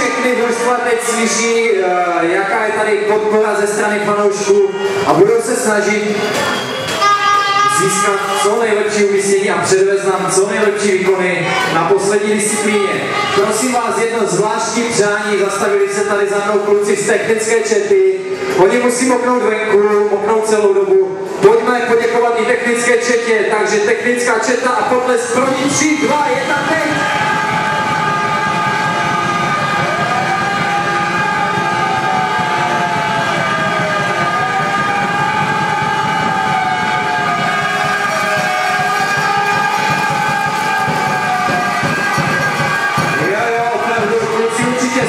všechny družstva teď slyší, jaká je tady podpora ze strany fanoušků a budou se snažit získat co nejlepší umístění a předvést nám co nejlepší výkony na poslední disciplíně. Prosím vás, jedno zvláštní přání, zastavili se tady za mnou kluci z technické čety. Oni musí moknout venku, moknout celou dobu. Pojďme poděkovat i technické četě, takže technická četa a potlesk pro ní 3, 2, 1, teď!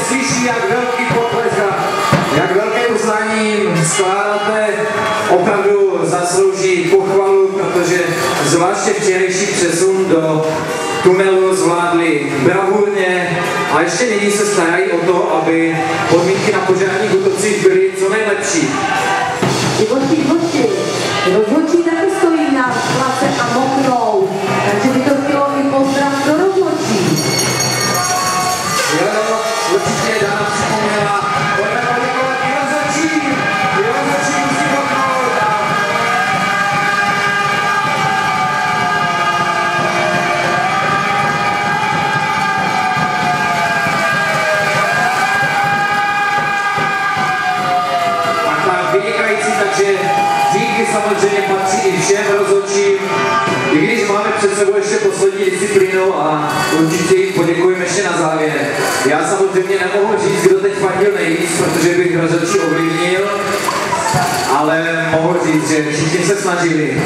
Slyší, jak velký potlesk a jak velké uznání skládáte, opravdu zaslouží pochvalu, protože zvláště včerejší přesun do tunelu zvládli bravurně a ještě nyní se starají o to, aby podmínky na požárních útocích byly co nejlepší. Divočí, rozhodčí taky stojí na place a moknou, takže by to chtělo i pozdrav do rozhodčí. Určitě Dana připomněla, pojďme poděkovat i rozhodčí musí moknout. Tak vynikající, takže díky samozřejmě patří i všem rozhodčím. I když máme před sebou ještě poslední disciplínu a určitě jim poděkujeme ještě na závěr. Já samozřejmě nemohu říct, kdo teď fandil nejvíc, protože bych rozhodčí ovlivnil, ale mohu říct, že všichni se snažili.